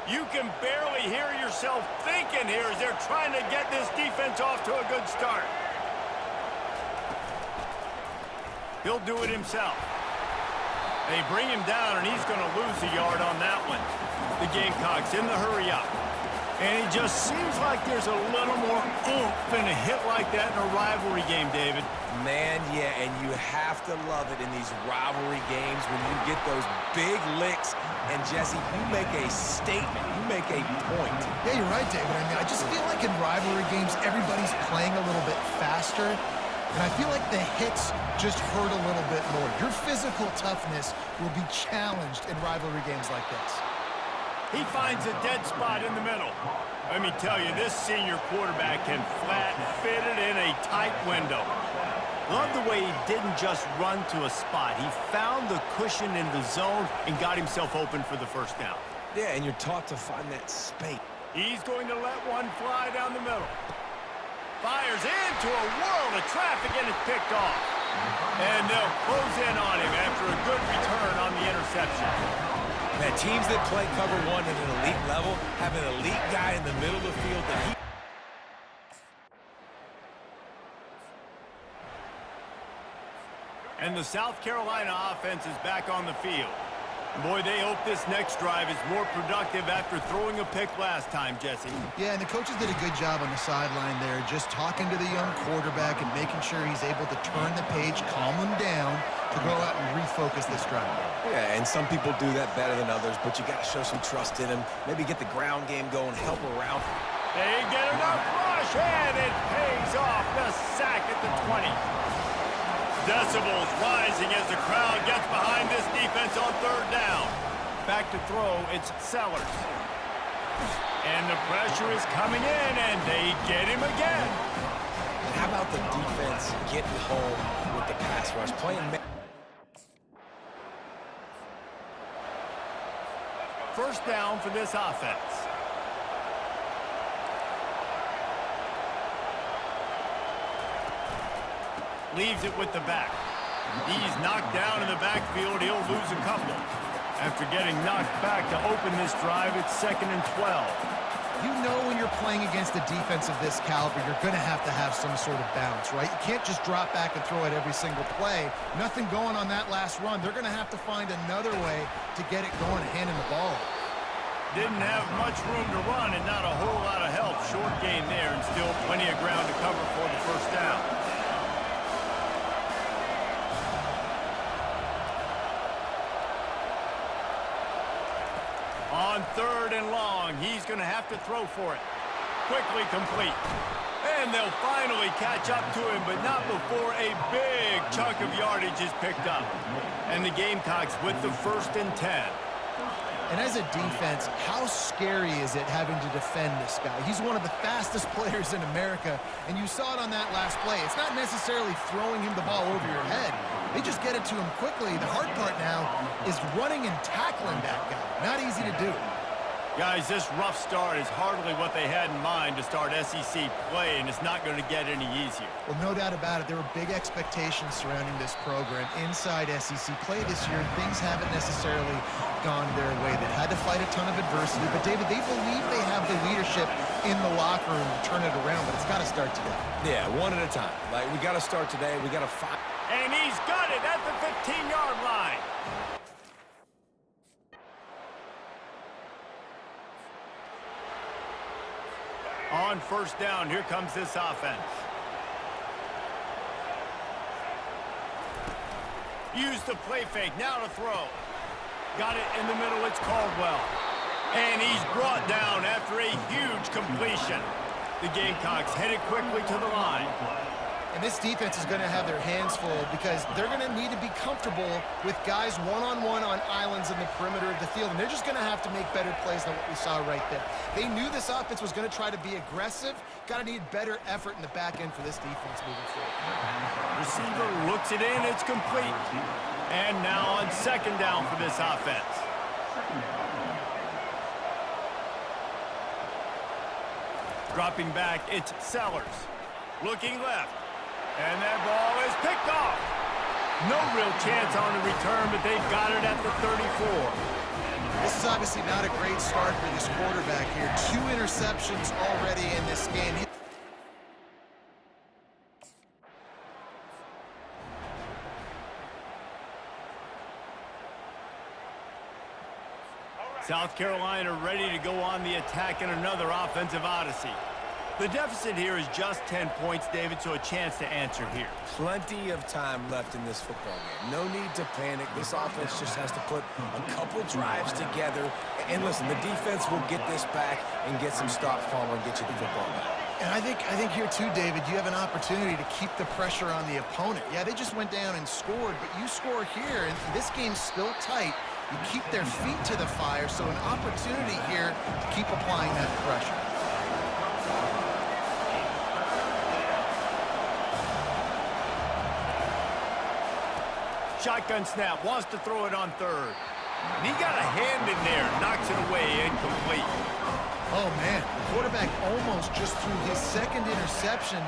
You can barely hear yourself thinking here as they're trying to get this defense off to a good start. He'll do it himself. They bring him down, and he's going to lose a yard on that one. The Gamecocks in the hurry up. And it just seems like there's a little more oomph in a hit like that in a rivalry game, David. Man, yeah, and you have to love it in these rivalry games when you get those big licks. And, Jesse, you make a statement. You make a point. Yeah, you're right, David. I mean, I just feel like in rivalry games, everybody's playing a little bit faster. And I feel like the hits just hurt a little bit more. Your physical toughness will be challenged in rivalry games like this. He finds a dead spot in the middle. Let me tell you, this senior quarterback can flat fit it in a tight window. Love the way he didn't just run to a spot. He found the cushion in the zone and got himself open for the first down. Yeah, and you're taught to find that space. He's going to let one fly down the middle. Fires into a world of traffic, and it's picked off. And they'll close in on him after a good return on the interception. Man, teams that play cover one at an elite level have an elite guy in the middle of the field that he... And the South Carolina offense is back on the field. Boy, they hope this next drive is more productive after throwing a pick last time, Jesse. Yeah, and the coaches did a good job on the sideline there, just talking to the young quarterback and making sure he's able to turn the page, calm him down, to go out and refocus this drive. Yeah, and some people do that better than others, but you got to show some trust in him. Maybe get the ground game going, help around. They get enough rush, and it pays off. The sack at the 20. Decibels rising as the crowd gets behind this defense on third down. Back to throw, it's Sellers. And the pressure is coming in, and they get him again. And how about the defense getting home with the pass rush, playing... First down for this offense. Leaves it with the back. He's knocked down in the backfield. He'll lose a couple. After getting knocked back to open this drive, it's 2nd and 12. You know when you're playing against a defense of this caliber, you're going to have some sort of balance, right? You can't just drop back and throw it every single play. Nothing going on that last run. They're going to have to find another way to get it going, handing the ball. Didn't have much room to run and not a whole lot of help. Short gain there and still plenty of ground to cover for the first down. On 3rd and long, he's going to have to throw for it. Quickly complete. And they'll finally catch up to him, but not before a big chunk of yardage is picked up. And the Gamecocks with the 1st and 10. And as a defense, how scary is it having to defend this guy? He's one of the fastest players in America, and you saw it on that last play. It's not necessarily throwing him the ball over your head. They just get it to him quickly. The hard part now is running and tackling that guy. Not easy to do. Guys, this rough start is hardly what they had in mind to start SEC play, and it's not going to get any easier. Well, no doubt about it. There were big expectations surrounding this program inside SEC play this year, and things haven't necessarily gone their way. They've had to fight a ton of adversity, but, David, they believe they have the leadership in the locker room to turn it around, but it's got to start today. Yeah, one at a time. Like, we got to start today. We got to fight. And he's got it at the 15-yard line. On first down, here comes this offense. Use the play fake, now to throw. Got it in the middle, it's Caldwell. And he's brought down after a huge completion. The Gamecocks headed quickly to the line. And this defense is going to have their hands full because they're going to need to be comfortable with guys one-on-one on islands in the perimeter of the field. And they're just going to have to make better plays than what we saw right there. They knew this offense was going to try to be aggressive. Got to need better effort in the back end for this defense moving forward. Receiver looks it in, it's complete. And now on 2nd down for this offense. Dropping back, it's Sellers. Looking left. And that ball is picked off. No real chance on the return, but they've got it at the 34. This is obviously not a great start for this quarterback here. 2 interceptions already in this game. South Carolina ready to go on the attack in another offensive odyssey. The deficit here is just 10 points, David, so a chance to answer here. Plenty of time left in this football game. No need to panic. This offense just has to put a couple drives together. And listen, the defense will get this back and get some stops, Palmer, and get you the football back. And I think here too, David, you have an opportunity to keep the pressure on the opponent. Yeah, they just went down and scored, but you score here, and this game's still tight. You keep their feet to the fire, so an opportunity here to keep applying that pressure. Shotgun snap, wants to throw it on third. And he got a hand in there, knocks it away, incomplete. Oh, man, the quarterback almost just threw his second interception.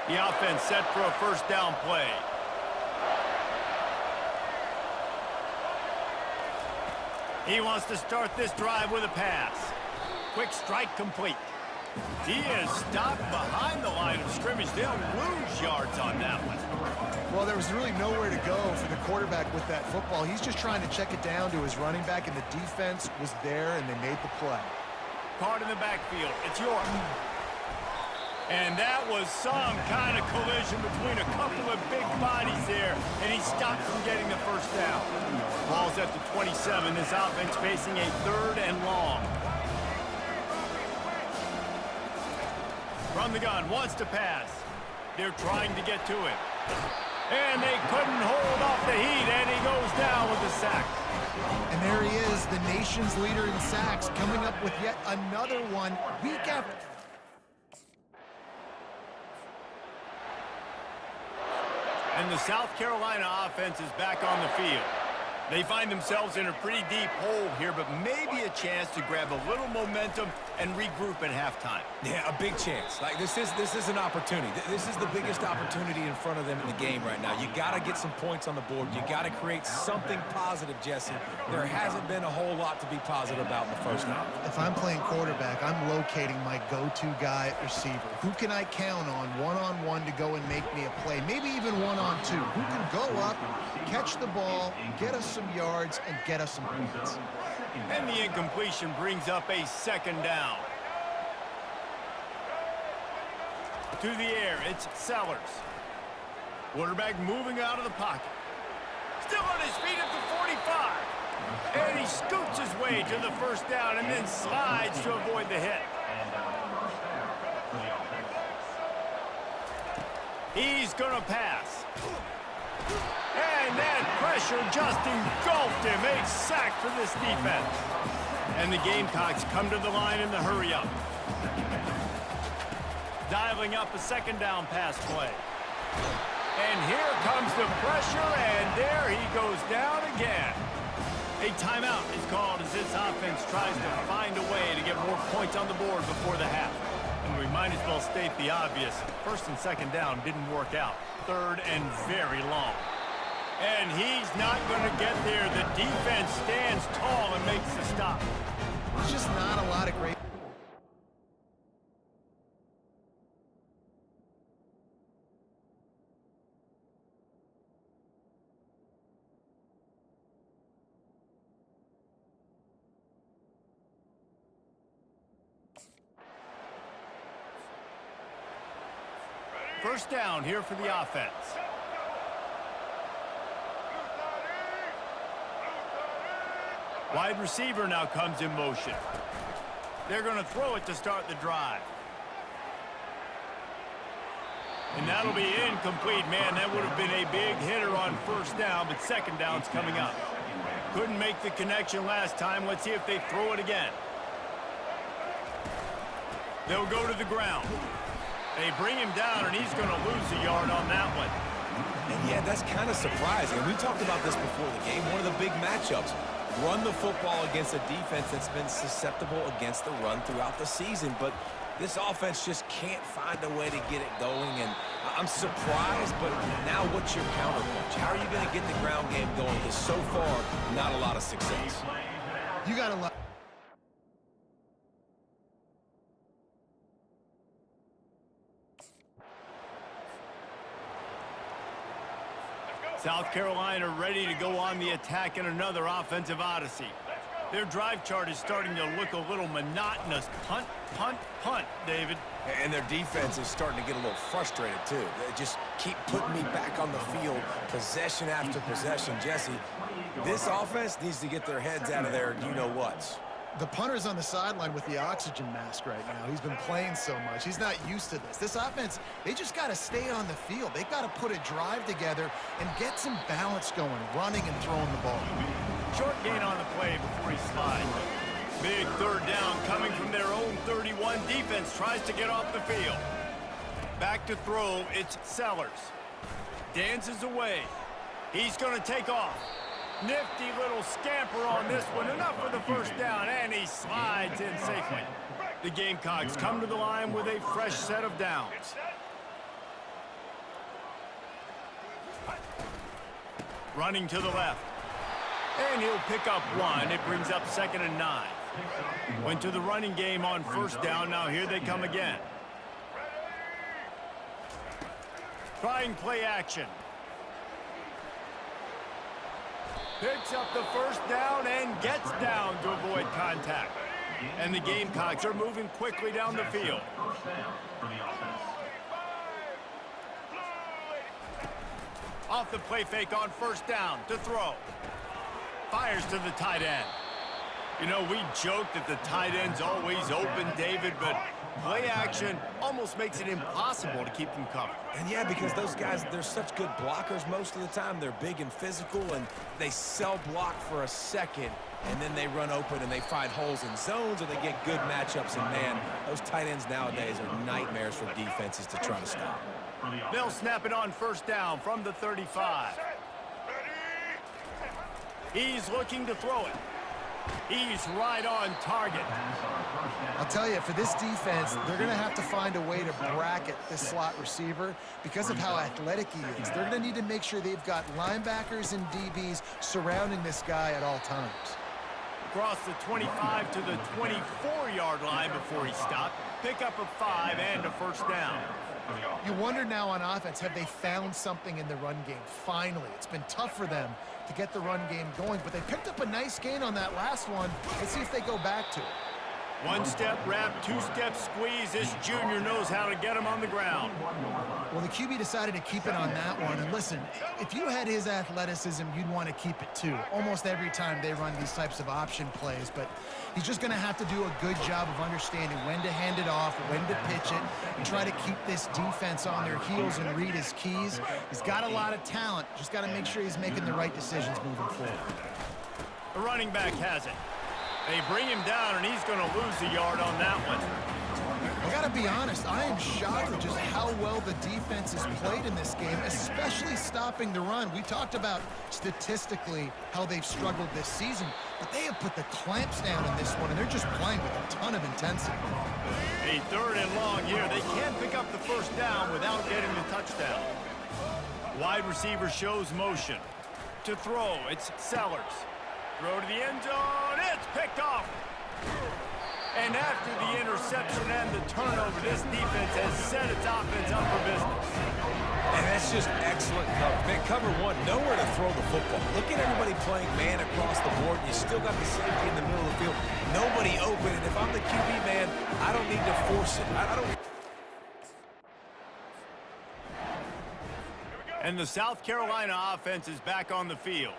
The offense set for a first down play. He wants to start this drive with a pass. Quick strike complete. He is stopped behind the line of scrimmage. They'll lose yards on that one. Well, there was really nowhere to go for the quarterback with that football. He's just trying to check it down to his running back, and the defense was there, and they made the play. Card in the backfield. It's York. And that was some kind of collision between a couple of big bodies there, and he stopped from getting the first down. Ball's at the 27. This offense facing a 3rd and long. From the gun, wants to pass. They're trying to get to it. And they couldn't hold off the heat, and he goes down with the sack. And there he is, the nation's leader in sacks, coming up with yet another one week after. And the South Carolina offense is back on the field. They find themselves in a pretty deep hole here, but maybe a chance to grab a little momentum and regroup at halftime. Yeah, a big chance. Like this is an opportunity. This is the biggest opportunity in front of them in the game right now. You got to get some points on the board. You got to create something positive, Jesse. There hasn't been a whole lot to be positive about in the first half. If I'm playing quarterback, I'm locating my go-to guy at receiver. Who can I count on one-on-one to go and make me a play? Maybe even one-on-two. Who can go up, catch the ball, get us some yards, and get us some points. And the incompletion brings up a 2nd down. To the air, it's Sellers. Quarterback moving out of the pocket. Still on his feet at the 45. And he scoots his way to the first down and then slides to avoid the hit. He's gonna pass. And that pressure just engulfed him. A sack for this defense. And the Gamecocks come to the line in the hurry-up. Dialing up a 2nd down pass play. And here comes the pressure, and there he goes down again. A timeout is called as this offense tries to find a way to get more points on the board before the half. And we might as well state the obvious. 1st and 2nd down didn't work out. 3rd and very long. And he's not going to get there. The defense stands tall and makes the stop. There's just not a lot of great... First down here for the offense. Wide receiver now comes in motion. They're going to throw it to start the drive. And that'll be incomplete. Man, that would have been a big hitter on first down, but 2nd down's coming up. Couldn't make the connection last time. Let's see if they throw it again. They'll go to the ground. They bring him down, and he's going to lose a yard on that one. And yeah, that's kind of surprising. We talked about this before the game. One of the big matchups. Run the football against a defense that's been susceptible against the run throughout the season. But This offense just can't find a way to get it going, and I'm surprised, but now what's your counterpunch? How are you going to get the ground game going? Because so far, not a lot of success. You got to love. South Carolina ready to go on the attack in another offensive odyssey. Their drive chart is starting to look a little monotonous. Punt, punt, punt, David. And their defense is starting to get a little frustrated, too. They just keep putting me back on the field, possession after possession. Jesse, this offense needs to get their heads out of their you-know-whats. The punter's on the sideline with the oxygen mask right now. He's been playing so much. He's not used to this. This offense, they just got to stay on the field. They've got to put a drive together and get some balance going, running and throwing the ball. Short gain on the play before he slides. Big third down coming from their own 31. Defense tries to get off the field. Back to throw, it's Sellers. Dances away. He's going to take off. Nifty little scamper on this one. Enough for the first down, and he slides in safely. The Gamecocks come to the line with a fresh set of downs. Running to the left. And he'll pick up one. It brings up 2nd and 9. Went to the running game on first down. Now here they come again. Trying play action. Picks up the first down and gets down to avoid contact. And the Gamecocks are moving quickly down the field. Off the play fake on first down to throw. Fires to the tight end. You know, we joke that the tight end's always open, David, but play action almost makes it impossible to keep them covered. And yeah, because those guys, they're such good blockers most of the time. They're big and physical, and they cell block for a second, and then they run open and they find holes in zones, or they get good matchups. And man, those tight ends nowadays are nightmares for defenses to try to stop. They'll snap it on first down from the 35. He's looking to throw it. He's right on target. I'll tell you, for this defense, they're going to have to find a way to bracket this slot receiver because of how athletic he is. They're going to need to make sure they've got linebackers and DBs surrounding this guy at all times. Across the 25 to the 24-yard line before he stopped. Pick up a 5 and a first down. You wonder now on offense, have they found something in the run game? Finally, it's been tough for them to get the run game going, but they picked up a nice gain on that last one. Let's see if they go back to it. One-step wrap, two-step squeeze. This junior knows how to get him on the ground. Well, the QB decided to keep it on that one. And listen, if you had his athleticism, you'd want to keep it too. Almost every time they run these types of option plays. But he's just going to have to do a good job of understanding when to hand it off, when to pitch it, and try to keep this defense on their heels and read his keys. He's got a lot of talent. Just got to make sure he's making the right decisions moving forward. The running back has it. They bring him down, and he's going to lose a yard on that one. I got to be honest, I am shocked at just how well the defense has played in this game, especially stopping the run. We talked about statistically how they've struggled this season, but they have put the clamps down in this one, and they're just playing with a ton of intensity. A 3rd and long here. They can't pick up the first down without getting the touchdown. Wide receiver shows motion. To throw, it's Sellers. Throw to the end zone, it's picked off. And after the interception and the turnover, this defense has set its offense up for business. And that's just excellent coverage. Man, cover one, nowhere to throw the football. Look at everybody playing man across the board. You still got the safety in the middle of the field. Nobody open, and if I'm the QB, man, I don't need to force it. I don't... And the South Carolina offense is back on the field.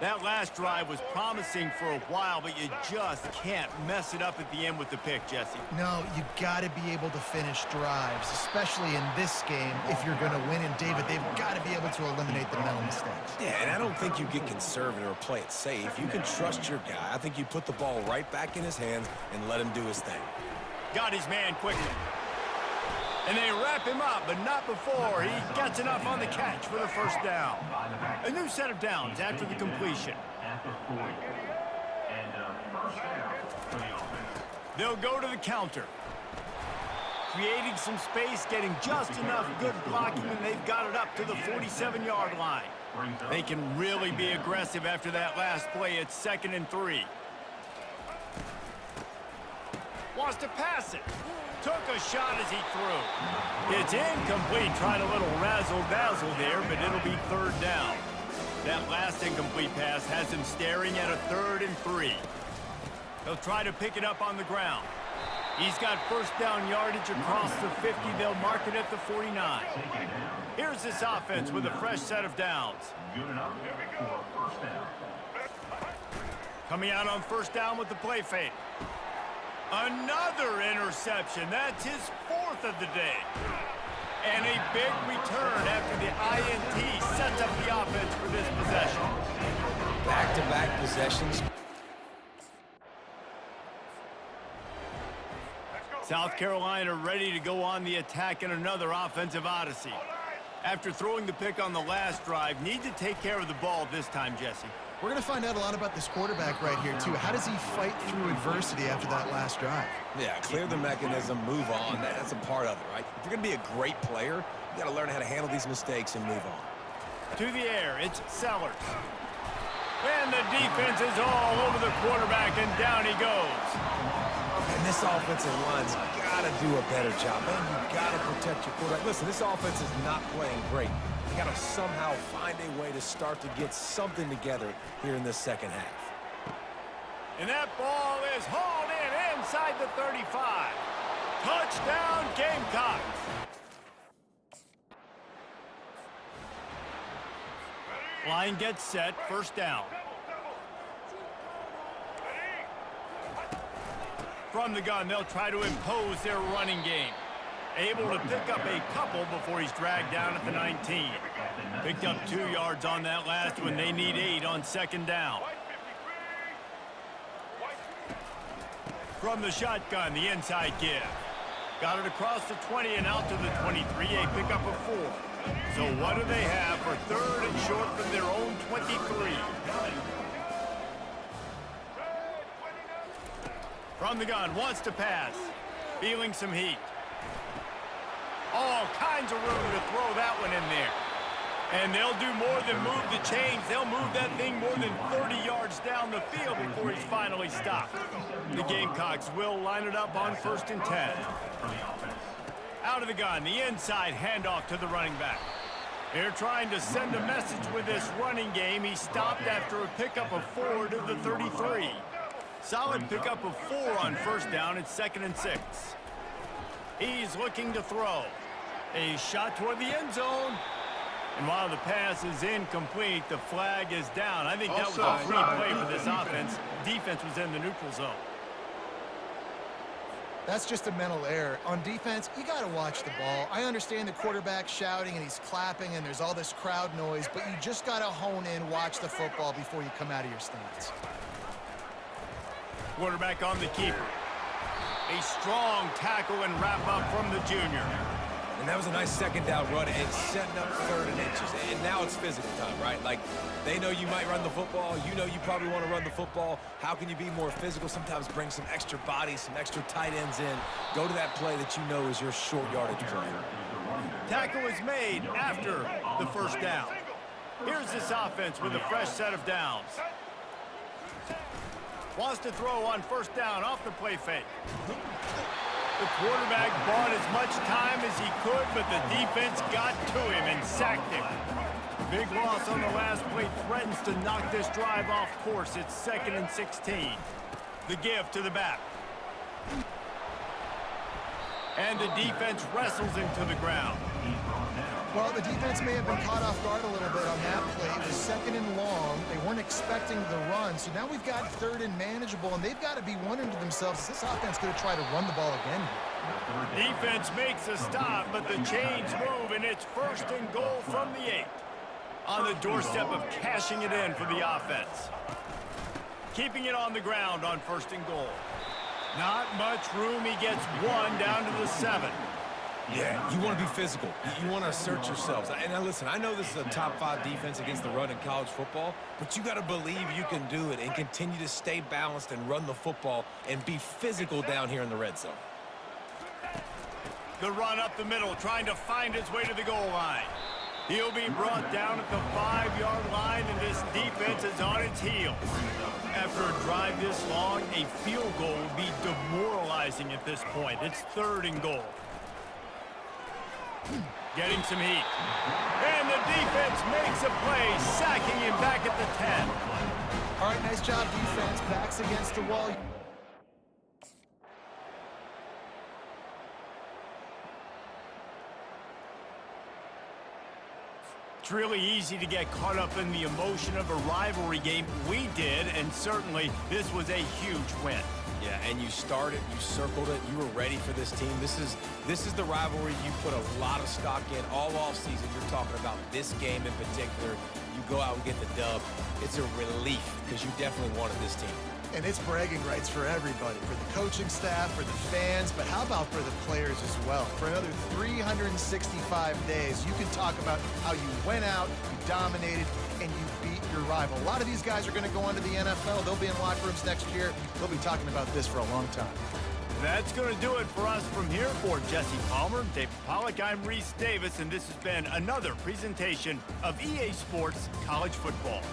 That last drive was promising for a while, but you just can't mess it up at the end with the pick, Jesse. No, you got to be able to finish drives, especially in this game if you're going to win. And, David, they've got to be able to eliminate the mental mistakes. Yeah, and I don't think you get conservative or play it safe. You can trust your guy. I think you put the ball right back in his hands and let him do his thing. Got his man quickly. And they wrap him up, but not before he gets enough on the catch for the first down. A new set of downs after the completion. They'll go to the counter. creating some space, getting just enough good blocking, and they've got it up to the 47-yard line. They can really be aggressive after that last play. It's 2nd and 3. Wants to pass it. Took a shot as he threw. It's incomplete. Tried a little razzle-dazzle there, but it'll be 3rd down. That last incomplete pass has him staring at a 3rd and 3. They'll try to pick it up on the ground. He's got first down yardage across the 50. They'll mark it at the 49. Here's this offense with a fresh set of downs. Coming out on first down with the play fake. Another interception. That's his 4th of the day. And a big return after the INT sets up the offense for this possession. Back-to-back possessions. South Carolina ready to go on the attack in another offensive odyssey. After throwing the pick on the last drive, need to take care of the ball this time, Jesse. We're going to find out a lot about this quarterback right here, too. How does he fight through adversity after that last drive? Yeah, clear the mechanism, move on. That's a part of it, right? If you're going to be a great player, you got to learn how to handle these mistakes and move on. To the air, it's Sellers. And the defense is all over the quarterback, and down he goes. And this offensive line's got to do a better job. Man, you got to protect your quarterback. Listen, this offense is not playing great. You got to somehow find a way to start to get something together here in this second half. And that ball is hauled in inside the 35. Touchdown, Gamecocks. Line gets set, first down. From the gun, they'll try to impose their running game. Able to pick up a couple before he's dragged down at the 19. Picked up 2 yards on that last one. They need 8 on second down. From the shotgun, the inside give. Got it across the 20 and out to the 23. A pickup of 4. So what do they have for 3rd and short from their own 23? From the gun, wants to pass. Feeling some heat. All kinds of room to throw that one in there. And they'll do more than move the chains. They'll move that thing more than 30 yards down the field before he's finally stopped. The Gamecocks will line it up on 1st and 10. Out of the gun, the inside handoff to the running back. They're trying to send a message with this running game. He stopped after a pickup of 4 to the 33. Solid pickup of 4 on first down. It's 2nd and 6. He's looking to throw. A shot toward the end zone. And while the pass is incomplete, the flag is down. I think that was a free play for this offense. Defense was in the neutral zone. That's just a mental error. On defense, you got to watch the ball. I understand the quarterback shouting and he's clapping and there's all this crowd noise, but you just got to hone in, watch the football before you come out of your stance. Quarterback on the keeper. A strong tackle and wrap up from the junior. And that was a nice second down run and setting up 3rd and inches. And now it's physical time, right? Like, they know you might run the football. You know you probably want to run the football. How can you be more physical? Sometimes bring some extra bodies, some extra tight ends in. Go to that play that you know is your short yardage play. Tackle is made after the first down. Here's this offense with a fresh set of downs. Wants to throw on first down off the play fake. The quarterback bought as much time as he could, but the defense got to him and sacked him. Big loss on the last play threatens to knock this drive off course. It's 2nd and 16. The give to the back. And the defense wrestles him to the ground. Well, the defense may have been caught off guard a little bit on that play. It was 2nd and long. They weren't expecting the run. So now we've got 3rd and manageable, and they've got to be wondering to themselves, is this offense going to try to run the ball again here? Defense makes a stop, but the chains move, and it's 1st and goal from the 8. On the doorstep of cashing it in for the offense. Keeping it on the ground on 1st and goal. Not much room. He gets 1 down to the 7. Yeah, you want to be physical. You want to assert yourselves. And now listen, I know this is a top 5 defense against the run in college football, but you got to believe you can do it and continue to stay balanced and run the football and be physical down here in the red zone. The run up the middle, trying to find his way to the goal line. He'll be brought down at the 5-yard line, and this defense is on its heels. After a drive this long, a field goal will be demoralizing at this point. It's 3rd and goal. Getting some heat. And the defense makes a play, sacking him back at the 10. All right, nice job, defense. Backs against the wall. It's really easy to get caught up in the emotion of a rivalry game. We did, and certainly this was a huge win. Yeah, and you started, you circled it, you were ready for this team. This is the rivalry you put a lot of stock in all offseason. You're talking about this game in particular. You go out and get the dub. It's a relief because you definitely wanted this team. And it's bragging rights for everybody, for the coaching staff, for the fans, but how about for the players as well? For another 365 days, you can talk about how you went out, you dominated, and you beat your rival. A lot of these guys are going to go on to the NFL. They'll be in locker rooms next year. They'll be talking about this for a long time. That's going to do it for us from here. For Jesse Palmer, David Pollack, I'm Reese Davis, and this has been another presentation of EA Sports College Football.